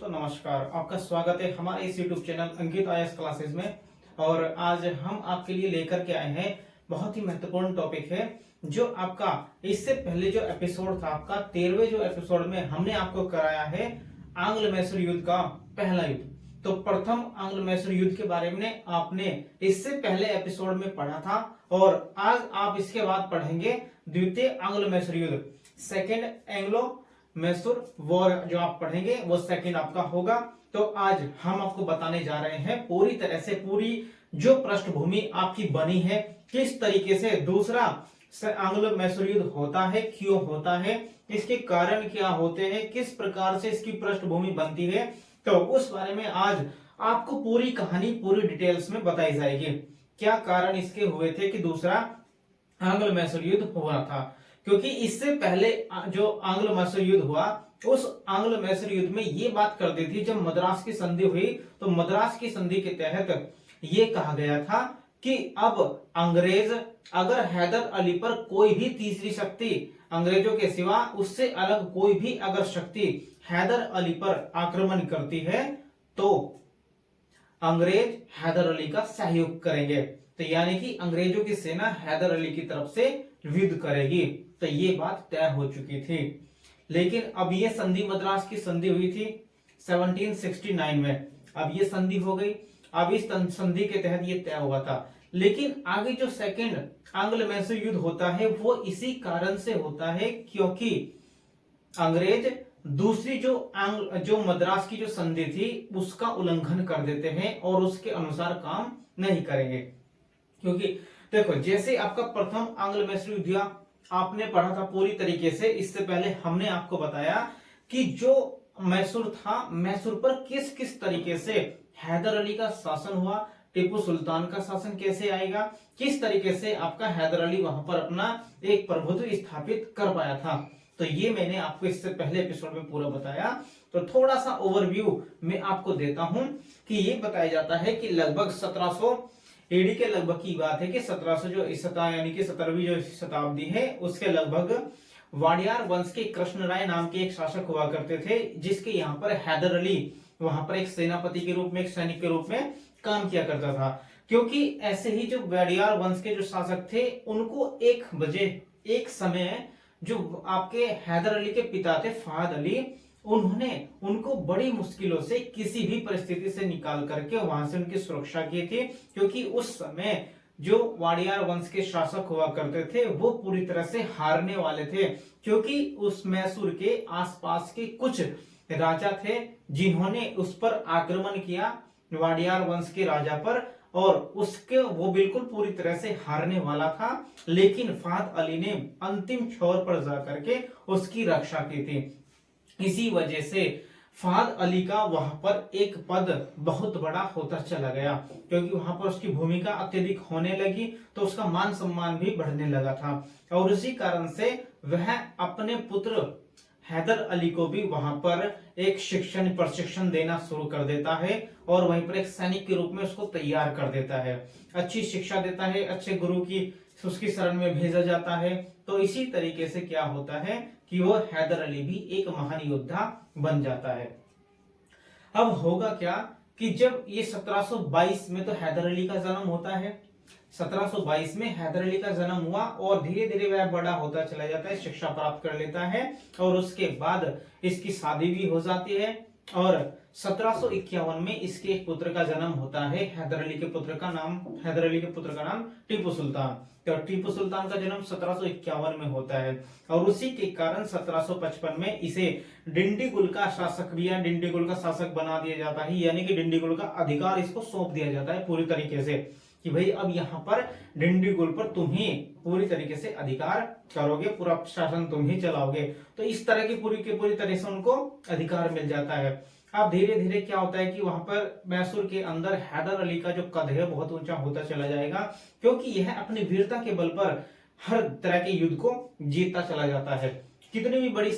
दोस्तों नमस्कार, आपका स्वागत है हमारे इस YouTube चैनल अंकित आईएएस क्लासेस में। और आज हम आपके लिए लेकर के आए हैं बहुत ही महत्वपूर्ण टॉपिक है जो आपका इससे पहले जो एपिसोड था, आपका 13वें जो एपिसोड में हमने आपको कराया है आंग्ल मैसूर युद्ध का पहला युद्ध। तो प्रथम आंग्ल मैसूर युद्ध के बारे में आपने इससे पहले एपिसोड में पढ़ा था और आज आप इसके बाद पढ़ेंगे द्वितीय आंग्ल मैसूर युद्ध, सेकेंड एंग्लो मैसूर वॉर जो आप पढ़ेंगे वो सेकंड आपका होगा। तो आज हम आपको बताने जा रहे हैं पूरी तरह से पूरी जो पृष्ठभूमि आपकी बनी है, किस तरीके से दूसरा आंग्लो मैसूर युद्ध होता है, क्यों होता है, इसके कारण क्या होते हैं, किस प्रकार से इसकी पृष्ठभूमि बनती है, तो उस बारे में आज आपको पूरी कहानी पूरी डिटेल्स में बताई जाएगी। क्या कारण इसके हुए थे कि दूसरा आंग्ल मैसूर युद्ध हुआ था, क्योंकि इससे पहले जो आंग्ल मैसूर युद्ध हुआ उस आंग्ल मैसूर युद्ध में ये बात कर दी थी, जब मद्रास की संधि हुई तो मद्रास की संधि के तहत ये कहा गया था कि अब अंग्रेज अगर हैदर अली पर कोई भी तीसरी शक्ति अंग्रेजों के सिवा उससे अलग कोई भी अगर शक्ति हैदर अली पर आक्रमण करती है तो अंग्रेज हैदर अली का सहयोग करेंगे। तो यानी कि अंग्रेजों की सेना हैदर अली की तरफ से युद्ध करेगी। तो ये बात तय हो चुकी थी। लेकिन अब ये संधि, मद्रास की संधि हुई थी 1769 में, अब ये संधि हो गई। अब इस संधि के तहत ये तय हुआ था। लेकिन आगे जो सेकंड आंग्ल मैसूर युद्ध होता है वो इसी कारण से होता है क्योंकि अंग्रेज दूसरी जो मद्रास की जो संधि थी उसका उल्लंघन कर देते हैं और उसके अनुसार काम नहीं करेंगे। क्योंकि देखो, जैसे आपका प्रथम आंग्ल मैसूर युद्ध आपने पढ़ा था पूरी तरीके से, इससे पहले हमने आपको बताया कि जो मैसूर था, मैसूर पर किस किस तरीके से हैदर अली का शासन हुआ, टीपू सुल्तान का शासन कैसे आएगा, किस तरीके से आपका हैदर अली वहां पर अपना एक प्रभुत्व स्थापित कर पाया था। तो ये मैंने आपको इससे पहले एपिसोड में पूरा बताया। तो थोड़ा सा ओवरव्यू मैं आपको देता हूं कि ये बताया जाता है कि लगभग 1700 एडी के लगभग की बात है कि 1700 जो यानी कि 17वीं जो शताब्दी है उसके लगभग वाडियार वंश के कृष्ण राय नाम के एक शासक हुआ करते थे, जिसके यहाँ पर हैदर अली वहां पर एक सेनापति के रूप में, एक सैनिक के रूप में काम किया करता था। क्योंकि ऐसे ही जो वाडियार वंश के जो शासक थे उनको एक समय जो आपके हैदर अली के पिता थे फहद अली, उन्होंने उनको बड़ी मुश्किलों से किसी भी परिस्थिति से निकाल करके वहां से उनकी सुरक्षा की थी। क्योंकि उस समय जो वाडियार वंश के शासक हुआ करते थे वो पूरी तरह से हारने वाले थे, क्योंकि उस मैसूर के आसपास के कुछ राजा थे जिन्होंने उस पर आक्रमण किया, वाडियार वंश के राजा पर, और उसके वो बिल्कुल पूरी तरह से हारने वाला था। लेकिन फहद अली ने अंतिम छोर पर जाकर के उसकी रक्षा की थी। इसी वजह से फहद अली का वहां पर एक पद बहुत बड़ा होता चला गया, क्योंकि वहां पर उसकी भूमिका अत्यधिक होने लगी तो उसका मान सम्मान भी बढ़ने लगा था। और उसी कारण से वह अपने पुत्र हैदर अली को भी वहां पर एक प्रशिक्षण देना शुरू कर देता है और वहीं पर एक सैनिक के रूप में उसको तैयार कर देता है, अच्छी शिक्षा देता है, अच्छे गुरु की उसकी शरण में भेजा जाता है। तो इसी तरीके से क्या होता है कि वो हैदर अली भी एक महान योद्धा बन जाता है। अब होगा क्या कि जब ये 1722 में तो हैदर अली का जन्म होता है, 1722 में हैदर अली का जन्म हुआ और धीरे धीरे वह बड़ा होता चला जाता है, शिक्षा प्राप्त कर लेता है और उसके बाद इसकी शादी भी हो जाती है। और 1751 में इसके एक पुत्र का जन्म होता है, हैदर अली के पुत्र का नाम टीपू सुल्तान। तो टीपू सुल्तान का जन्म 1751 में होता है और उसी के कारण 1755 में इसे डिंडीगुल का शासक बना दिया जाता है, यानी कि डिंडीगुल का अधिकार इसको सौंप दिया जाता है पूरी तरीके से कि भाई अब यहाँ पर डिंडीगुल पर तुम ही पूरी तरीके से अधिकार करोगे, पूरा शासन तुम ही चलाओगे। तो इस तरह की पूरी तरह से उनको अधिकार मिल जाता है। अब धीरे धीरे क्या होता है कि वहां पर मैसूर के अंदर हैदर अली का जो कद है बहुत ऊंचा होता चला जाएगा, क्योंकि यह अपनी वीरता के बल पर हर तरह के युद्ध को जीतता चला जाता है। कितनी भी बड़ी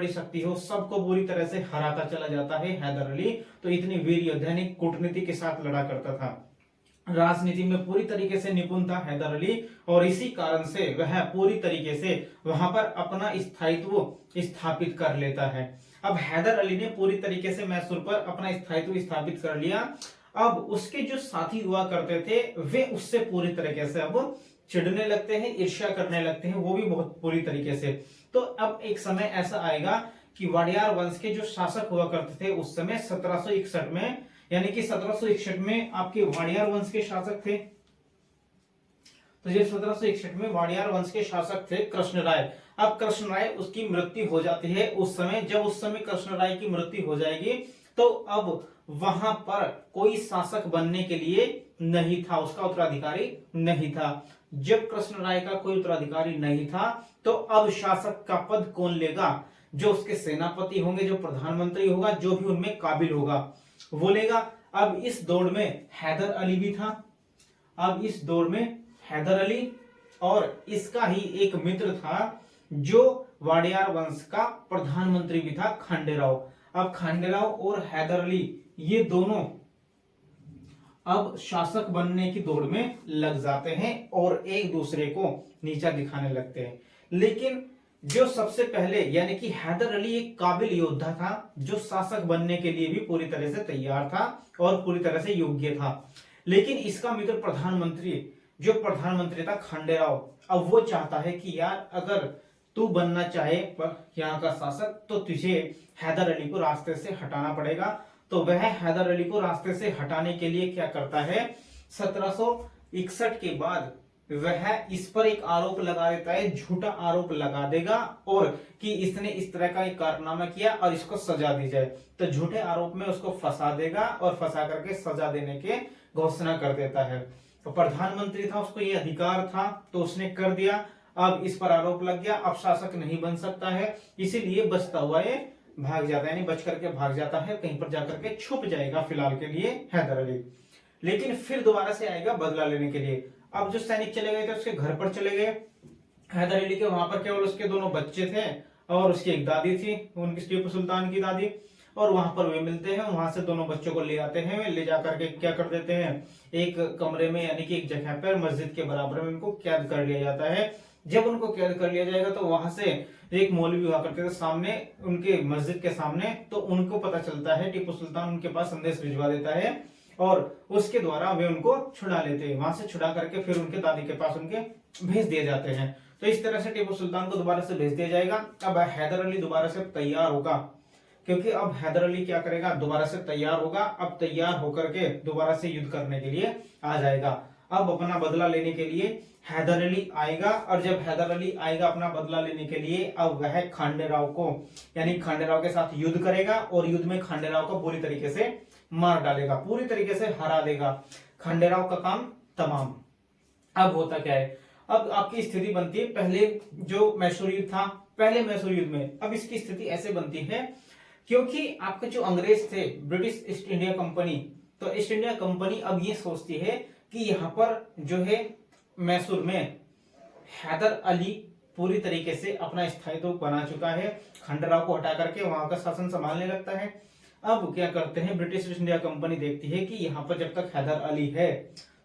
शक्ति हो सबको पूरी तरह से हराता चला जाता है हैदर अली। तो इतनी वीर योद्धा ने कूटनीति के साथ लड़ा करता था, राजनीति में पूरी तरीके से निपुण था हैदर अली और इसी कारण से वह पूरी तरीके से वहां पर अपना स्थायित्व स्थापित कर लेता है। अब हैदर अली ने पूरी तरीके से मैसूर पर अपना स्थायित्व स्थापित कर लिया। अब उसके जो साथी हुआ करते थे वे उससे पूरी तरीके से अब चिढ़ने लगते हैं, ईर्ष्या करने लगते हैं, वो भी बहुत पूरी तरीके से। तो अब एक समय ऐसा आएगा कि वाडियार वंश के जो शासक हुआ करते थे उस समय 1761 में, यानी कि 1761 में आपके वाडियार वंश के शासक थे। तो जब 1761 में वाडियार वंश के शासक थे कृष्ण राय। अब कृष्ण राय उसकी मृत्यु हो जाती है उस समय। जब उस समय कृष्ण राय की मृत्यु हो जाएगी तो अब वहां पर कोई शासक बनने के लिए नहीं था, उसका उत्तराधिकारी नहीं था। जब कृष्ण राय का कोई उत्तराधिकारी नहीं था तो अब शासक का पद कौन लेगा? जो उसके सेनापति होंगे, जो प्रधानमंत्री होगा, जो भी उनमें काबिल होगा वो लेगा। अब इस दौड़ में हैदर अली भी था। अब इस दौर में हैदर अली और इसका ही एक मित्र था जो वाडियार वंश का प्रधानमंत्री भी था, खांडेराव। अब खांडेराव और हैदर अली ये दोनों अब शासक बनने की दौड़ में लग जाते हैं और एक दूसरे को नीचा दिखाने लगते हैं। लेकिन जो सबसे पहले यानी कि हैदर अली एक काबिल योद्धा था जो शासक बनने के लिए भी पूरी तरह से तैयार था और पूरी तरह से योग्य था। लेकिन इसका मित्र जो प्रधानमंत्री था खांडेराव, अब वो चाहता है कि यार अगर तू बनना चाहे यहाँ का शासक तो तुझे हैदर अली को रास्ते से हटाना पड़ेगा। तो वह हैदर अली को रास्ते से हटाने के लिए क्या करता है, 1761 के बाद वह इस पर एक आरोप लगा देता है, झूठा आरोप लगा देगा और कि इसने इस तरह का एक कारनामा किया और इसको सजा दी जाए। तो झूठे आरोप में उसको फंसा देगा और फंसा करके सजा देने के घोषणा कर देता है। तो प्रधानमंत्री था, उसको ये अधिकार था तो उसने कर दिया। अब इस पर आरोप लग गया, अब शासक नहीं बन सकता है, इसीलिए बचता हुआ ये भाग जाता है, यानी बच करके भाग जाता है, कहीं पर जाकर के छुप जाएगा फिलहाल के लिए हैदर अली। लेकिन फिर दोबारा से आएगा बदला लेने के लिए। अब जो सैनिक चले गए थे उसके घर पर चले गए हैदर अली के। वहां पर केवल उसके दोनों बच्चे थे और उसकी एक दादी थी, उनकी टीपू सुल्तान की दादी। और वहां पर वे मिलते हैं, वहां से दोनों बच्चों को ले आते हैं। वे ले जाकर के क्या कर देते हैं, एक कमरे में यानी कि एक जगह पर मस्जिद के बराबर में उनको कैद कर लिया जाता है। जब उनको कैद कर लिया जाएगा तो वहां से एक मौलवी हुआ करते थे सामने उनके मस्जिद के सामने। तो उनको पता चलता है, टीपू सुल्तान उनके पास संदेश भिजवा देता है और उसके द्वारा वे उनको छुड़ा लेते हैं। वहां से छुड़ा करके फिर उनके दादी के पास उनके भेज दिए जाते हैं। तो इस तरह से टीपू सुल्तान को दोबारा से भेज दिया जाएगा। अब हैदर अली दोबारा से तैयार होगा, क्योंकि अब हैदर अली क्या करेगा, दोबारा से तैयार होगा। अब तैयार होकर के दोबारा से युद्ध करने के लिए आ जाएगा। अब अपना बदला लेने के लिए हैदर अली आएगा। और जब हैदर अली आएगा अपना बदला लेने के लिए, अब वह खांडेराव को यानी खांडेराव के साथ युद्ध करेगा और युद्ध में खांडेराव को पूरी तरीके से मार डालेगा, पूरी तरीके से हरा देगा। खांडेराव का काम तमाम। अब होता क्या है, अब आपकी स्थिति बनती है पहले जो मैसूर युद्ध था, पहले मैसूर युद्ध में अब इसकी स्थिति ऐसे बनती है क्योंकि आपके जो अंग्रेज थे, ब्रिटिश ईस्ट इंडिया कंपनी, तो ईस्ट इंडिया कंपनी अब ये सोचती है कि यहाँ पर जो है मैसूर में हैदर अली पूरी तरीके से अपना स्थायित्व बना चुका है, खंडराव को हटा करके वहां का शासन संभालने लगता है। अब क्या करते हैं, ब्रिटिश ईस्ट इंडिया कंपनी देखती है कि यहाँ पर जब तक हैदर अली है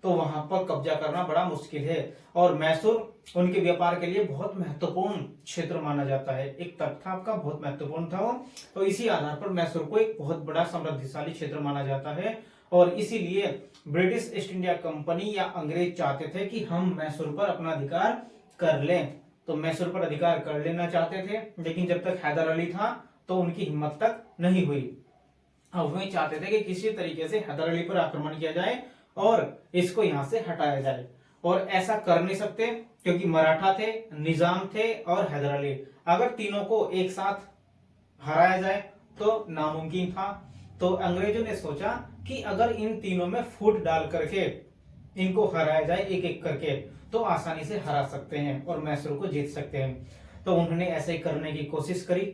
तो वहां पर कब्जा करना बड़ा मुश्किल है और मैसूर उनके व्यापार के लिए बहुत महत्वपूर्ण क्षेत्र माना जाता है। एक तट था आपका, बहुत महत्वपूर्ण था वो। तो इसी आधार पर मैसूर को एक बहुत बड़ा समृद्धिशाली क्षेत्र माना जाता है और इसीलिए ब्रिटिश ईस्ट इंडिया कंपनी या अंग्रेज चाहते थे कि हम मैसूर पर अपना अधिकार कर लें। तो मैसूर पर अधिकार कर लेना चाहते थे, लेकिन जब तक हैदर अली था तो उनकी हिम्मत तक नहीं हुई। अब वे चाहते थे कि किसी तरीके से हैदर अली पर आक्रमण किया जाए और इसको यहां से हटाया जाए, और ऐसा कर नहीं सकते क्योंकि मराठा थे, निजाम थे और हैदर अली। अगर तीनों को एक साथ हराया जाए तो नामुमकिन था। तो अंग्रेजों ने सोचा कि अगर इन तीनों में फूट डाल करके इनको हराया जाए एक एक करके तो आसानी से हरा सकते हैं और मैसूर को जीत सकते हैं। तो उन्होंने ऐसे ही करने की कोशिश करी।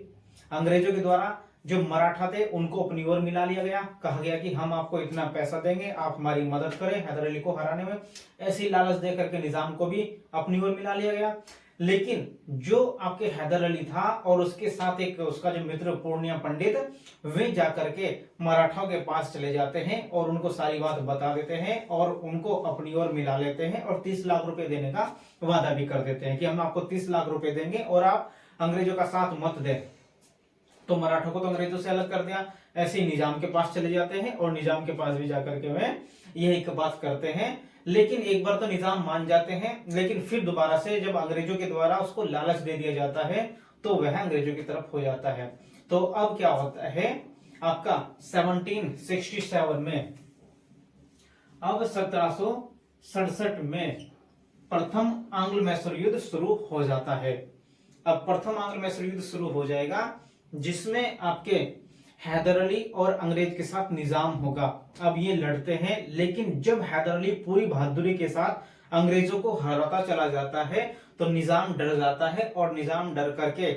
अंग्रेजों के द्वारा जो मराठा थे उनको अपनी ओर मिला लिया गया, कहा गया कि हम आपको इतना पैसा देंगे, आप हमारी मदद करें हैदर अली को हराने में। ऐसी लालच दे करके निजाम को भी अपनी ओर मिला लिया गया। लेकिन जो आपके हैदर अली था और उसके साथ एक उसका जो मित्र पूर्णिया पंडित, वे जाकर के मराठाओं के पास चले जाते हैं और उनको सारी बात बता देते हैं और उनको अपनी ओर मिला लेते हैं और 30 लाख रुपए देने का वादा भी कर देते हैं कि हम आपको 30 लाख रुपए देंगे और आप अंग्रेजों का साथ मत दें। तो मराठों को तो अंग्रेजों से अलग कर दिया, ऐसे ही निजाम के पास चले जाते हैं और निजाम के पास भी जाकर के वे यही बात करते हैं। लेकिन एक बार तो निजाम मान जाते हैं, लेकिन फिर दोबारा से जब अंग्रेजों के द्वारा उसको लालच दे दिया जाता है तो वह अंग्रेजों की तरफ हो जाता है। तो अब क्या होता है आपका 1767 में, अब 1767 में प्रथम आंग्ल मैसूर युद्ध शुरू हो जाता है। अब प्रथम आंग्ल मैसूर युद्ध शुरू हो जाएगा, जिसमें आपके हैदर अली और अंग्रेज के साथ निजाम होगा। अब ये लड़ते हैं, लेकिन जब हैदर अली पूरी बहादुरी के साथ अंग्रेजों को हराता चला जाता है तो निजाम डर जाता है और निजाम डर करके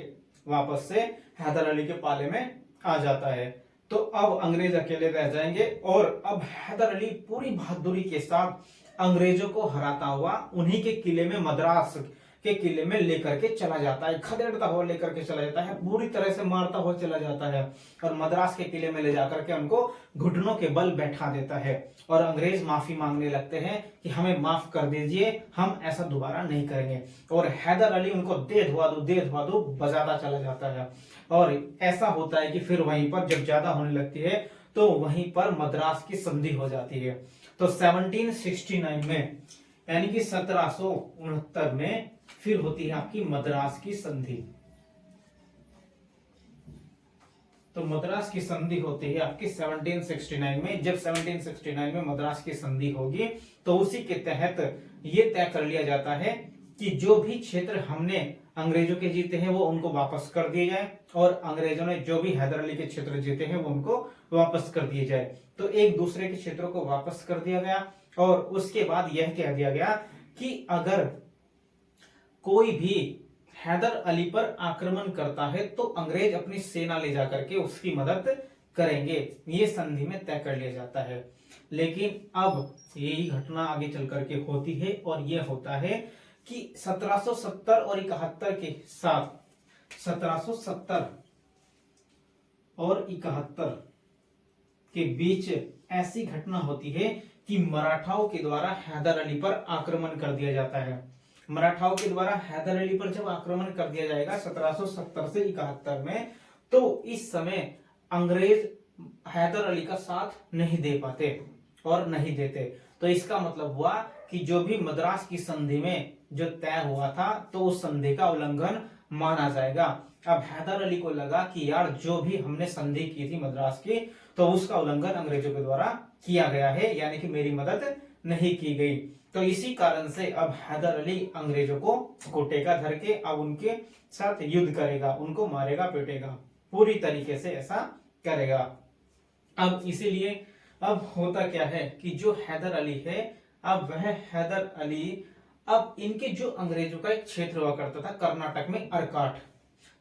वापस से हैदर अली के पाले में आ जाता है। तो अब अंग्रेज अकेले रह जाएंगे और अब हैदर अली पूरी बहादुरी के साथ अंग्रेजों को हराता हुआ उन्हीं के किले में, मद्रास के किले में लेकर के चला जाता है, खदेड़ता हुआ लेकर के चला जाता है, पूरी तरह से मारता हुआ चला जाता है और मद्रास के किले में ले जाकर के उनको घुटनों के बल बैठा देता है। और अंग्रेज माफी मांगने लगते हैं कि हमें माफ कर दीजिए, हम ऐसा दोबारा नहीं करेंगे। और हैदर अली उनको दे धुआ दो बजाता चला जाता है। और ऐसा होता है कि फिर वहीं पर जब ज्यादा होने लगती है तो वहीं पर मद्रास की संधि हो जाती है। तो 1769 में, यानी कि 1769 में फिर होती है आपकी मद्रास की संधि। तो मद्रास की संधि होती है आपकी 1769 में। जब 1769 में मद्रास की संधि होगी तो उसी के तहत ये तय कर लिया जाता है कि जो भी क्षेत्र हमने अंग्रेजों के जीते हैं वो उनको वापस कर दिए जाए और अंग्रेजों ने जो भी हैदर अली के क्षेत्र जीते हैं वो उनको वापस कर दिए जाए। तो एक दूसरे के क्षेत्रों को वापस कर दिया गया और उसके बाद यह कह दिया गया कि अगर कोई भी हैदर अली पर आक्रमण करता है तो अंग्रेज अपनी सेना ले जाकर के उसकी मदद करेंगे। ये संधि में तय कर लिया जाता है। लेकिन अब यही घटना आगे चल करके होती है और यह होता है कि 1770 और 71 के साथ, 1770 और 71 के बीच ऐसी घटना होती है कि मराठाओं के द्वारा हैदर अली पर आक्रमण कर दिया जाता है। मराठाओं के द्वारा हैदर अली पर जब आक्रमण कर दिया जाएगा 1770 से 71 में, तो इस समय अंग्रेज हैदर अली का साथ नहीं दे पाते और नहीं देते। तो इसका मतलब हुआ कि जो भी मद्रास की संधि में जो तय हुआ था तो उस संधि का उल्लंघन माना जाएगा। अब हैदर अली को लगा कि यार जो भी हमने संधि की थी मद्रास की तो उसका उल्लंघन अंग्रेजों के द्वारा किया गया है, यानी कि मेरी मदद नहीं की गई। तो इसी कारण से अब हैदर अली अंग्रेजों को कोटेगा धर के अब उनके साथ युद्ध करेगा, उनको मारेगा पीटेगा, पूरी तरीके से ऐसा करेगा। अब इसीलिए अब होता क्या है कि जो हैदर अली है, अब वह हैदर अली, अब इनके जो अंग्रेजों का एक क्षेत्र हुआ करता था कर्नाटक में अर्काट,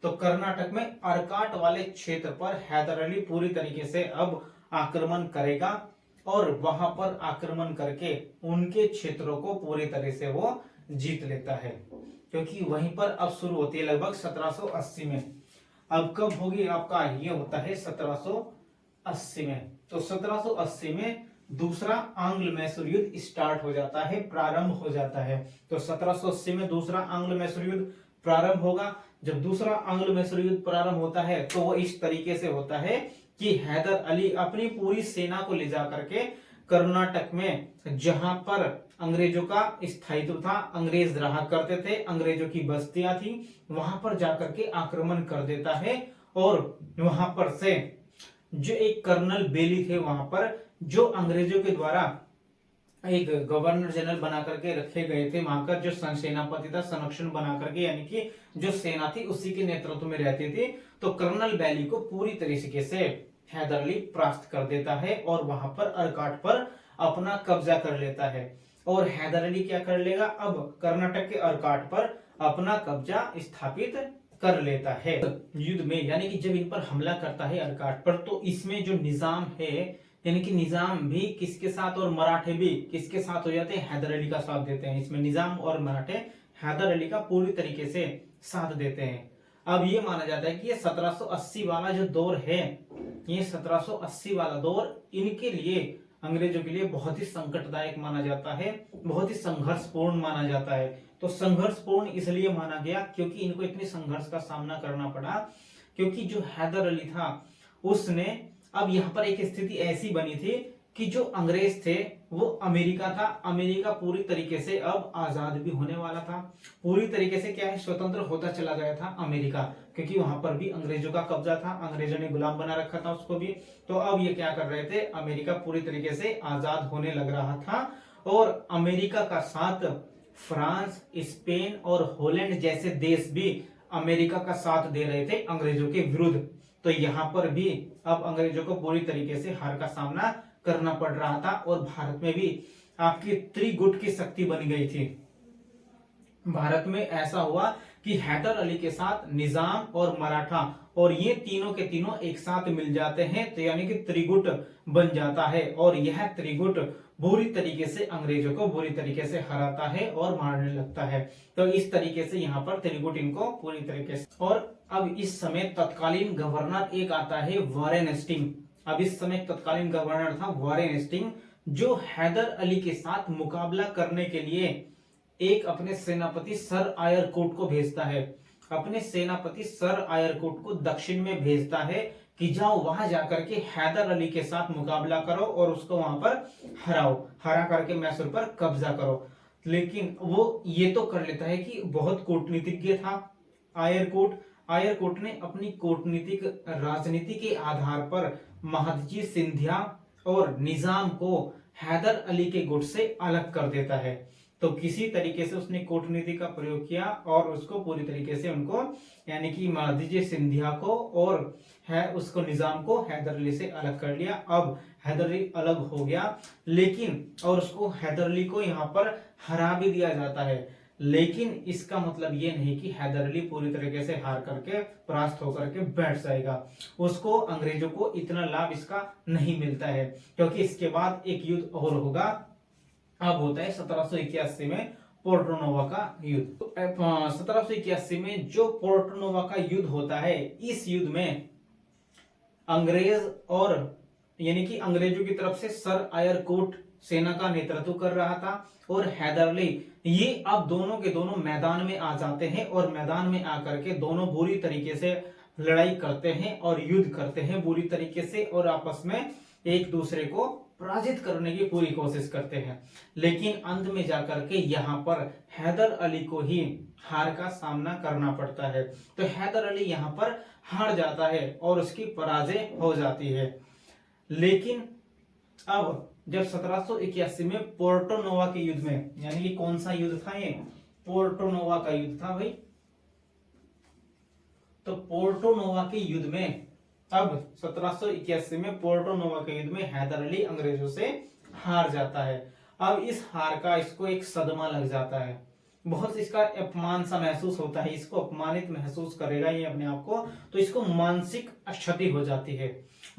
तो कर्नाटक में अर्काट वाले क्षेत्र पर हैदर अली पूरी तरीके से अब आक्रमण करेगा और वहां पर आक्रमण करके उनके क्षेत्रों को पूरी तरह से वो जीत लेता है, क्योंकि वहीं पर अब शुरू होती है लगभग 1780 में। अब कब होगी आपका, ये होता है 1780 में। तो 1780 में दूसरा आंग्ल मैसूर युद्ध स्टार्ट हो जाता है, प्रारंभ हो जाता है। तो 1780 में दूसरा आंग्ल मैसूर युद्ध प्रारंभ होगा। जब दूसरा आंग्ल मैसूर युद्ध प्रारंभ होता है तो वो इस तरीके से होता है कि हैदर अली अपनी पूरी सेना को ले जा करके कर्नाटक में, जहां पर अंग्रेजों का स्थायित्व था, अंग्रेज रहा करते थे, अंग्रेजों की बस्तियां थी, वहां पर जाकर के आक्रमण कर देता है। और वहां पर से जो एक कर्नल बेली थे, वहां पर जो अंग्रेजों के द्वारा एक गवर्नर जनरल बना करके रखे गए थे, वहां का जो सेनापति था, संरक्षण बना करके, यानी कि जो सेना थी उसी के नेतृत्व में रहती थी। तो कर्नल बेली को पूरी तरीके से हैदर अली परास्त कर देता है और वहां पर अर्काट पर अपना कब्जा कर लेता है। और हैदर अली क्या कर लेगा, अब कर्नाटक के अर्काट पर अपना कब्जा स्थापित कर लेता है युद्ध में, यानी कि जब इन पर हमला करता है अर्काट पर, तो इसमें जो निजाम है, यानी कि निजाम भी किसके साथ और मराठे भी किसके साथ हो जाते हैं, हैदर अली का साथ देते हैं। इसमें निजाम और मराठे हैदर अली का पूरी तरीके से साथ देते हैं। अब ये माना जाता है कि ये 1780 वाला जो दौर है, ये 1780 वाला दौर इनके लिए, अंग्रेजों के लिए बहुत ही संकटदायक माना जाता है, बहुत ही संघर्षपूर्ण माना जाता है। तो संघर्षपूर्ण इसलिए माना गया क्योंकि इनको इतनी संघर्ष का सामना करना पड़ा क्योंकि जो हैदर अली था उसने, अब यहाँ पर एक स्थिति ऐसी बनी थी कि जो अंग्रेज थे वो अमेरिका था, अमेरिका पूरी तरीके से अब आजाद भी होने वाला था, पूरी तरीके से क्या है स्वतंत्र होता चला गया था अमेरिका, क्योंकि वहां पर भी अंग्रेजों का कब्जा था, अंग्रेजों ने गुलाम बना रखा था उसको भी। तो अब ये क्या कर रहे थे, अमेरिका पूरी तरीके से आजाद होने लग रहा था और अमेरिका का साथ फ्रांस, स्पेन और हॉलैंड जैसे देश भी अमेरिका का साथ दे रहे थे अंग्रेजों के विरुद्ध। तो यहाँ पर भी अब अंग्रेजों को पूरी तरीके से हार का सामना करना पड़ रहा था और भारत में भी आपकी त्रिगुट की शक्ति बन गई थी। भारत में ऐसा हुआ कि हैदर अली के साथ निजाम और मराठा, और ये तीनों के तीनों एक साथ मिल जाते हैं, तो यानी कि त्रिगुट बन जाता है और यह त्रिगुट बुरी तरीके से अंग्रेजों को बुरी तरीके से हराता है और मारने लगता है। तो इस तरीके से यहाँ पर त्रिगुट इनको पूरी तरीके से। और अब इस समय तत्कालीन गवर्नर एक आता है वॉरेन हेस्टिंग। अब इस समय तत्कालीन गवर्नर था वॉरेन हेस्टिंग, जो हैदर अली के साथ मुकाबला करने के लिए एक अपने सेनापति सर आयरकोट को भेजता है, अपने सेनापति सर आयरकोट को दक्षिण में भेजता है कि जाओ वहां जाकर के हैदर अली के साथ मुकाबला करो और उसको वहां पर हराओ, हरा करके मैसूर पर कब्जा करो। लेकिन वो ये तो कर लेता है कि बहुत कूटनीतिज्ञ था आयरकोट। आयरकोट ने अपनी कूटनीतिक राजनीति के आधार पर महादजी सिंधिया और निजाम को हैदर अली के गुट से अलग कर देता है। तो किसी तरीके से उसने कूटनीति का प्रयोग किया और उसको पूरी तरीके से उनको, यानी कि महादजी सिंधिया को और है उसको निजाम को हैदर अली से अलग कर लिया। अब हैदर अली अलग हो गया, लेकिन और उसको हैदर अली को यहाँ पर हरा भी दिया जाता है, लेकिन इसका मतलब ये नहीं कि हैदर अली पूरी तरीके से हार करके परास्त होकर के बैठ जाएगा। उसको अंग्रेजों को इतना लाभ इसका नहीं मिलता है, क्योंकि इसके बाद एक युद्ध और होगा। अब होता है 1781 में पोर्टोनोवा का युद्ध। 1781 में जो पोर्टोनोवा का युद्ध होता है, इस युद्ध में अंग्रेज और यानी कि अंग्रेजों की तरफ से सर आयरकोट सेना का नेतृत्व कर रहा था और हैदर अली, ये अब दोनों के दोनों मैदान में आ जाते हैं और मैदान में आकर के दोनों बुरी तरीके से लड़ाई करते हैं और युद्ध करते हैं बुरी तरीके से और आपस में एक दूसरे को पराजित करने की पूरी कोशिश करते हैं। लेकिन अंत में जाकर के यहाँ पर हैदर अली को ही हार का सामना करना पड़ता है। तो हैदर अली यहाँ पर हार जाता है और उसकी पराजय हो जाती है। लेकिन अब जब 1781 में पोर्टोनोवा के युद्ध में, यानी कि कौन सा युद्ध था ये, पोर्टोनोवा का युद्ध था भाई। तो पोर्टोनोवा के युद्ध में, अब 1781 में पोर्टोनोवा के युद्ध में हैदर अली अंग्रेजों से हार जाता है। अब इस हार का इसको एक सदमा लग जाता है, बहुत इसका अपमान सा महसूस होता है, इसको अपमानित महसूस करेगा ये अपने आप को। तो इसको मानसिक क्षति हो जाती है,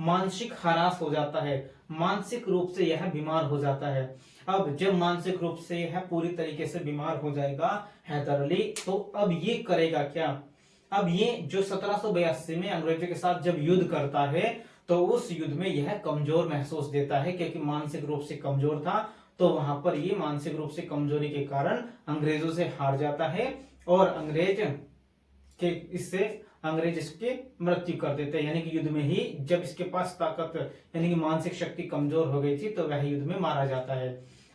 मानसिक हरास हो जाता है, मानसिक रूप से यह बीमार हो जाता है। अब जब मानसिक रूप से यह पूरी तरीके से बीमार हो जाएगा हैदर अली, तो अब ये करेगा क्या, अब ये जो 1782 में अंग्रेजों के साथ जब युद्ध करता है तो उस युद्ध में यह कमजोर महसूस देता है, क्योंकि मानसिक रूप से कमजोर था। तो वहां पर ये मानसिक रूप से कमजोरी के कारण अंग्रेजों से हार जाता है और अंग्रेज इसकी मृत्यु कर देते हैं। यानी कि युद्ध में ही जब इसके पास ताकत यानी कि मानसिक शक्ति कमजोर हो गई थी तो वह युद्ध में मारा जाता है।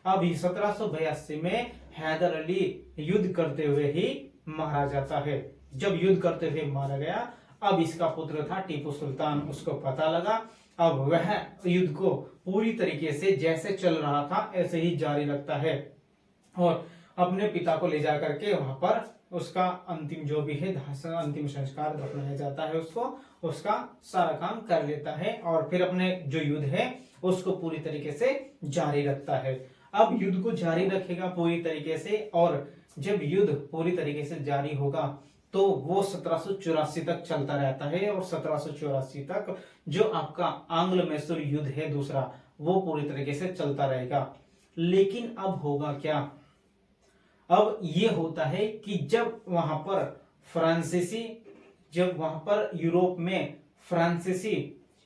अब 1782 में हैदर अली युद्ध करते हुए ही मारा जाता है। जब युद्ध करते हुए मारा गया, अब इसका पुत्र था टीपू सुल्तान, उसको पता लगा। अब वह युद्ध को पूरी तरीके से जैसे चल रहा था ऐसे ही जारी रखता है और अपने पिता को ले जाकर के वहां पर उसका अंतिम जो भी है अंतिम संस्कार दफनाया जाता है, उसका सारा काम कर लेता है और फिर अपने जो युद्ध है उसको पूरी तरीके से जारी रखता है। अब युद्ध को जारी रखेगा पूरी तरीके से, और जब युद्ध पूरी तरीके से जारी होगा तो वो 1784 तक चलता रहता है और 1784 तक जो आपका आंग्ल मैसूर युद्ध है दूसरा, वो पूरी तरीके से चलता रहेगा। लेकिन अब होगा क्या, अब ये होता है कि जब वहां पर यूरोप में फ्रांसीसी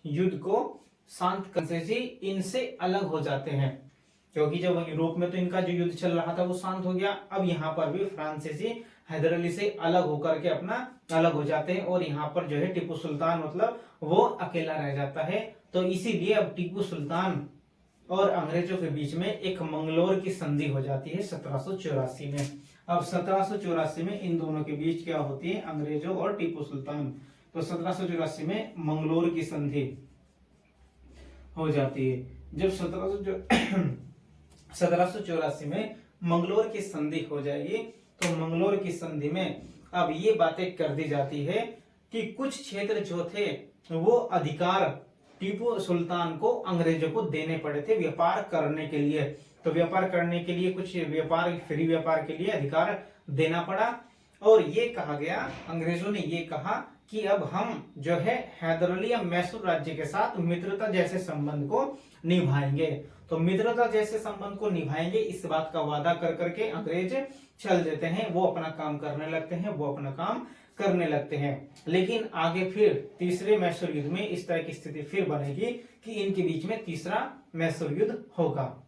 युद्ध को शांत फ्रांसीसी इनसे अलग हो जाते हैं, क्योंकि जब यूरोप में तो इनका जो युद्ध चल रहा था वो शांत हो गया। अब यहाँ पर भी फ्रांसीसी हैदर अली से अलग होकर के अपना अलग हो जाते हैं और यहाँ पर जो है टीपू सुल्तान मतलब वो अकेला रह जाता है। तो इसीलिए अब टीपू सुल्तान और अंग्रेजों के बीच में एक मंगलोर की संधि हो जाती है 1784 में। अब 1784 में इन दोनों के बीच क्या होती है, अंग्रेजों और टीपू सुल्तान। तो 1784 में मंगलोर की संधि हो जाती है। जब 1784 में मंगलोर की संधि हो जाएगी तो मंगलोर की संधि में अब ये बातें कर दी जाती है कि कुछ क्षेत्र जो थे वो अधिकार टीपू सुल्तान को अंग्रेजों को देने पड़े थे व्यापार करने के लिए। तो व्यापार करने के लिए कुछ फ्री व्यापार के लिए अधिकार देना पड़ा और ये कहा गया, अंग्रेजों ने ये कहा कि अब हम जो है हैदर अली या मैसूर राज्य के साथ मित्रता जैसे संबंध को निभाएंगे। तो मित्रता जैसे संबंध को निभाएंगे इस बात का वादा कर करके अंग्रेज चल देते हैं, वो अपना काम करने लगते हैं, लेकिन आगे फिर तीसरे मैसूर युद्ध में इस तरह की स्थिति फिर बनेगी कि इनके बीच में तीसरा मैसूर युद्ध होगा।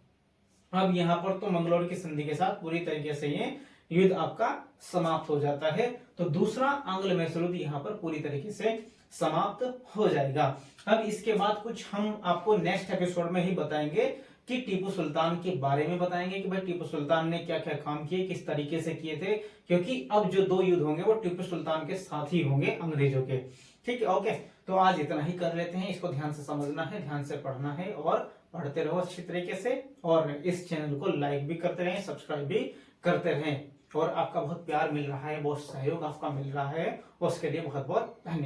अब यहाँ पर तो मंगलोर की संधि के साथ पूरी तरीके से ये युद्ध आपका समाप्त हो जाता है। तो दूसरा आंग्ल मैसूर युद्ध यहाँ पर पूरी तरीके से समाप्त हो जाएगा। अब इसके बाद कुछ हम आपको नेक्स्ट एपिसोड में ही बताएंगे कि टीपू सुल्तान के बारे में बताएंगे कि भाई टीपू सुल्तान ने क्या क्या काम किए, किस तरीके से किए थे, क्योंकि अब जो 2 युद्ध होंगे वो टीपू सुल्तान के साथ ही होंगे अंग्रेजों के। ठीक है, ओके। तो आज इतना ही कर लेते हैं, इसको ध्यान से समझना है, ध्यान से पढ़ना है और पढ़ते रहो अच्छी तरीके से। और इस चैनल को लाइक भी करते रहें, सब्सक्राइब भी करते रहें। और आपका बहुत प्यार मिल रहा है, बहुत सहयोग आपका मिल रहा है, उसके लिए बहुत बहुत धन्यवाद।